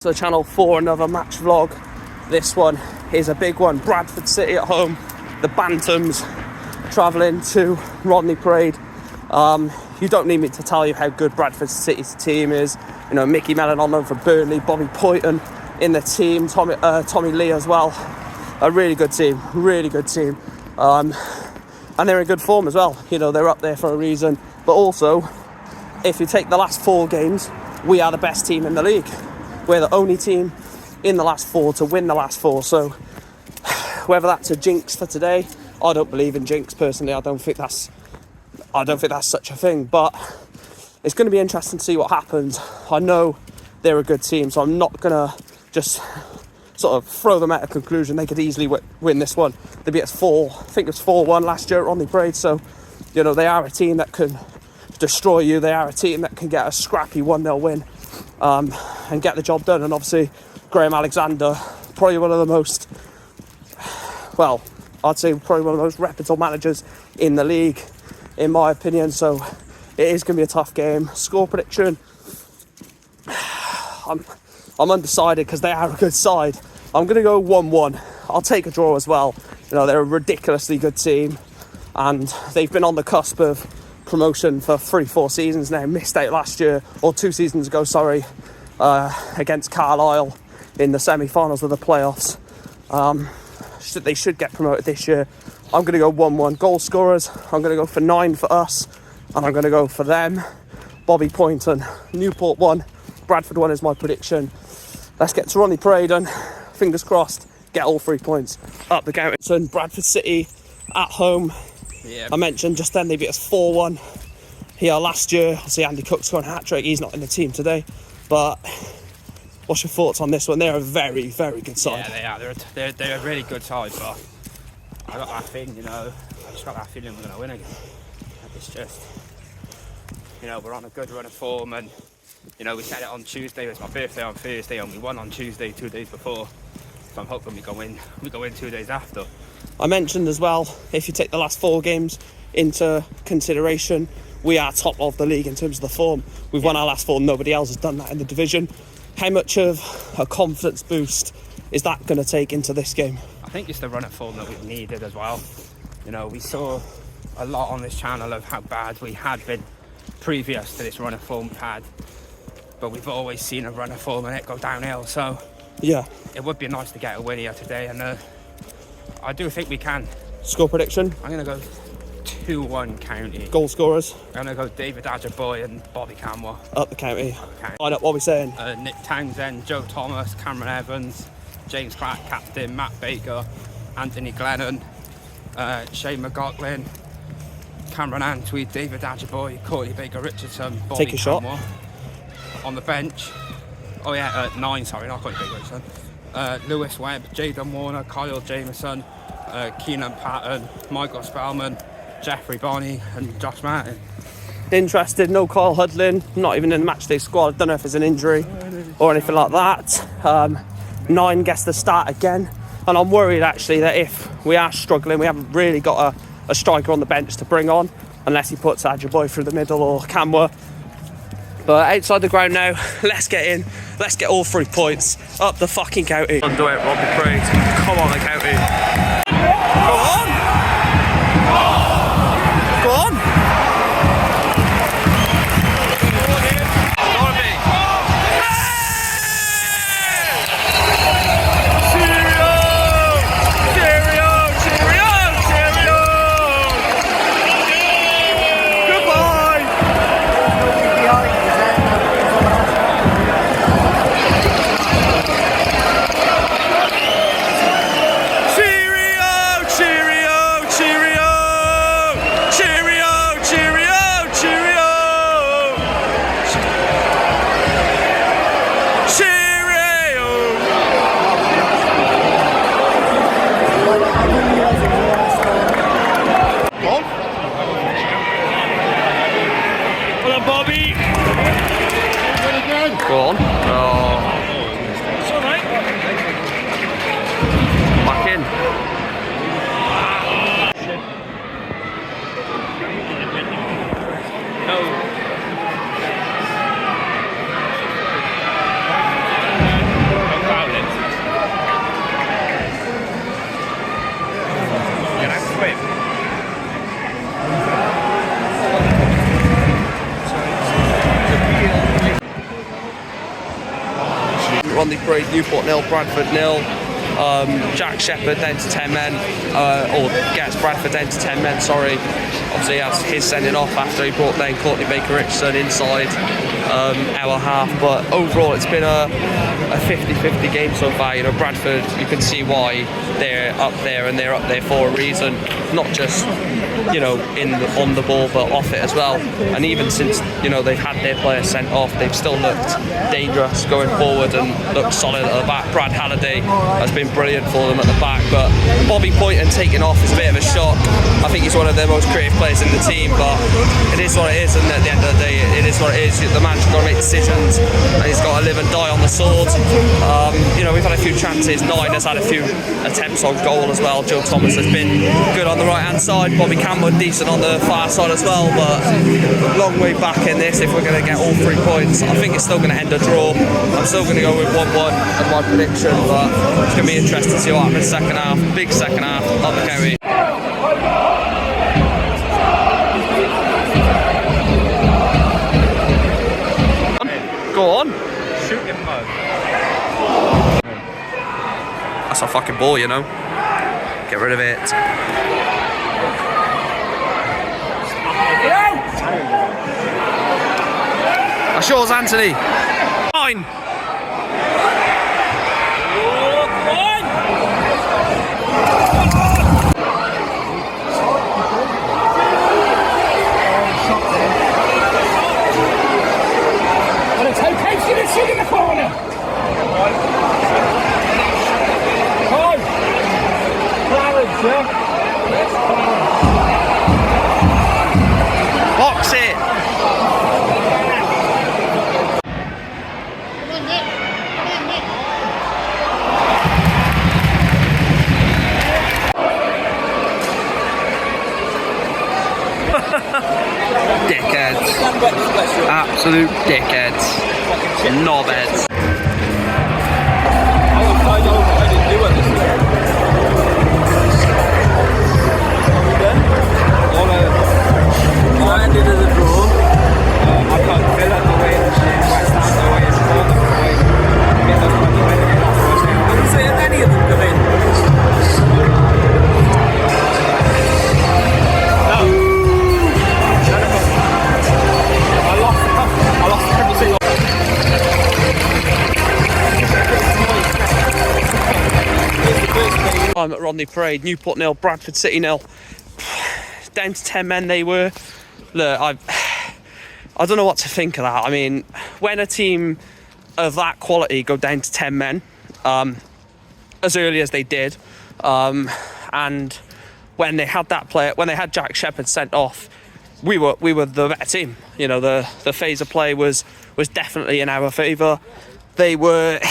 So Channel 4, another match vlog. This one is a big one. Bradford City at home. The Bantams travelling to Rodney Parade. You don't need me to tell you how good Bradford City's team is. You know, Mickey Mellon on loan for Burnley, Bobby Poyton in the team, Tommy Lee as well. A really good team, really good team. And they're in good form as well. You know, they're up there for a reason. But also, if you take the last 4 games, we are the best team in the league. We're the only team in the last 4 to win the last 4. So whether that's a jinx for today, I don't believe in jinx personally. I don't think that's such a thing. But it's going to be interesting to see what happens. I know they're a good team, so I'm not going to just sort of throw them at a conclusion. They could easily win this one. They beat us 4, I think it was 4-1 last year at Rodney Parade. So, you know, they are a team that can destroy you. They are a team that can get a scrappy 1-0 win. And get the job done. And obviously Graham Alexander, probably one of the most, well, I'd say probably one of the most reputable managers in the league, in my opinion. So it is going to be a tough game. Score prediction, I'm undecided because they are a good side. I'm going to go 1-1. I'll take a draw as well. You know, they're a ridiculously good team and they've been on the cusp of promotion for 3-4 seasons now. Missed out last year, or 2 seasons ago, sorry, against Carlisle in the semi-finals of the playoffs. They should get promoted this year. I'm going to go 1-1. Goal scorers, I'm going to go for 9 for us, and I'm going to go for them. Bobby Poyton, Newport 1, Bradford 1 is my prediction. Let's get to Rodney Parade and fingers crossed, get all 3 points up the county. So Bradford City at home. Yeah. I mentioned just then they beat us 4-1 here last year. Obviously Andy Cook's got a hat-trick. He's not in the team today. But what's your thoughts on this one? They're a very, very good side. Yeah, they are. They're a really good side, but I got that thing, you know, I just got that feeling we're going to win again. It's just, you know, we're on a good run of form and, you know, we said it on Tuesday. It was my birthday on Thursday and we won on Tuesday 2 days before. So I'm hoping we go in 2 days after. I mentioned as well, if you take the last 4 games into consideration, we are top of the league in terms of the form. We've won our last 4, nobody else has done that in the division. How much of a confidence boost is that going to take into this game? I think it's the run of form that we've needed as well. You know, we saw a lot on this channel of how bad we had been previous to this run of form we've had. But we've always seen a run of form and it go downhill. So yeah, it would be nice to get a win here today. And I do think we can. Score prediction? I'm going to go 2-1 county. Goal scorers? I'm going to go David Adgerboy and Bobby Camwell. Up the county. Line up, what are we saying? Nick Townsend, Joe Thomas, Cameron Evans, James Clark, captain, Matt Baker, Anthony Glennon, Shane McLaughlin, Cameron Antwi, David Adgerboy, Courtney Baker Richardson, Bobby Take a Camwell. Shot. On the bench, 9, sorry, not Courtney Baker Richardson. Lewis Webb, Jayden Warner, Kyle Jameson, Keenan Patton, Michael Spellman, Jeffrey Bonney and Josh Martin. Interested, no Kyle Hudlin, not even in the matchday squad. I don't know if it's an injury or anything like that. 9 gets the start again. And I'm worried actually that if we are struggling, we haven't really got a striker on the bench to bring on, unless he puts Adgerboy through the middle or Camwa. But outside the ground now, let's get in. Let's get all 3 points up the fucking county. Undo it, Rodney Parade. Come on, the county. Go on! Go on! Cheerio! Rodney Parade, Newport 0, Bradford 0. Jack Shepherd down to 10 men, or gets Bradford down to 10 men, sorry. Obviously he has his sending off after he brought down Courtney Baker-Richardson inside our half, but overall it's been a 50-50 game so far. You know, Bradford, you can see why they're up there, and they're up there for a reason, not just, you know, on the ball, but off it as well. And even since, you know, they've had their players sent off, they've still looked dangerous going forward and looked solid at the back. Brad Halliday has been brilliant for them at the back, but Bobby Poynton taking off is a bit of a shock. I think he's one of their most creative players in the team, but it is what it is, and at the end of the day, it is what it is. The man's got to make decisions, and he's got to live and die on the sword. You know, we've had a few chances. Nine has had a few attempts on goal as well. Joe Thomas has been good on the right hand side. Bobby Campbell decent on the far side as well, but long way back in this if we're going to get all 3 points. I think it's still going to end a draw. I'm still going to go with 1-1 as my prediction, but it's going to be interesting to see what happens second half. Big second half of the county. Go on. Shoot him, Mo. That's a fucking ball, you know. Get rid of it. That's yours, Anthony. Fine. Shoot in the corner! Come! Clarence, yeah? Box it! Dickheads. Absolute dickheads. Knobheads. I didn't do it this year. I ended as a draw. I got Villa away, West Ham away, and Bournemouth away. I didn't see any of them come in. No. I lost every single. I'm at Rodney Parade, Newport 0, Bradford City 0. Down to 10 men they were. Look, I don't know what to think of that. I mean, when a team of that quality go down to 10 men, as early as they did, and when they had that player, when they had Jack Shepherd sent off, we were the better team. You know, the phase of play was definitely in our favour. They were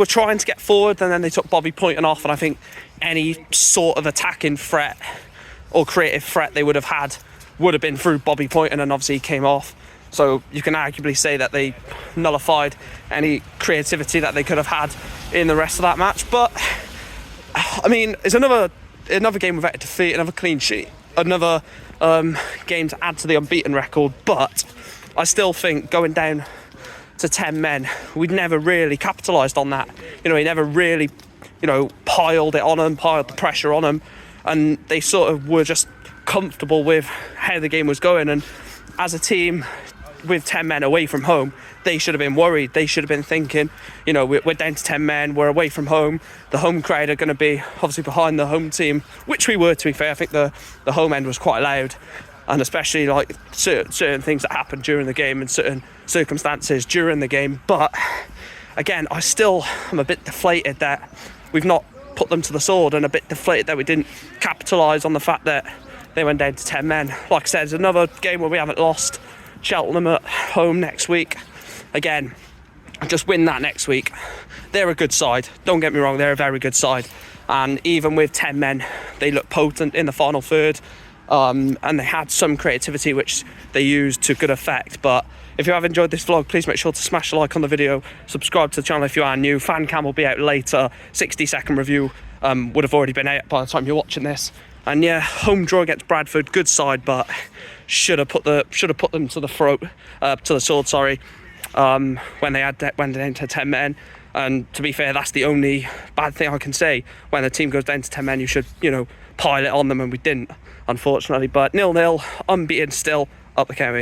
trying to get forward, and then they took Bobby Poynton off, and I think any sort of attacking threat or creative threat they would have been through Bobby Poynton, and obviously he came off. So you can arguably say that they nullified any creativity that they could have had in the rest of that match. But I mean, it's another game without a defeat, another clean sheet, another game to add to the unbeaten record. But I still think going down to 10 men, we'd never really capitalised on that. You know, he never really, you know, piled the pressure on them, and they sort of were just comfortable with how the game was going. And as a team with 10 men away from home, they should have been worried. They should have been thinking, you know, we're down to 10 men, we're away from home, the home crowd are going to be obviously behind the home team, which we were, to be fair. I think the home end was quite loud, and especially like certain things that happened during the game and certain circumstances during the game. But again, I still am a bit deflated that we've not put them to the sword, and a bit deflated that we didn't capitalise on the fact that they went down to 10 men. Like I said, it's another game where we haven't lost. Cheltenham at home next week. Again, just win that next week. They're a good side. Don't get me wrong, they're a very good side. And even with 10 men, they look potent in the final third. And they had some creativity which they used to good effect. But if you have enjoyed this vlog, please make sure to smash a like on the video. Subscribe to the channel if you are new. Fan cam will be out later. 60-second review would have already been out by the time you're watching this. And yeah, home draw against Bradford, good side, but should have put them to the sword. When they entered 10 men. And to be fair, that's the only bad thing I can say. When the team goes down to 10 men, you should, you know, pile it on them, and we didn't, unfortunately. But 0-0, unbeaten still, up the county.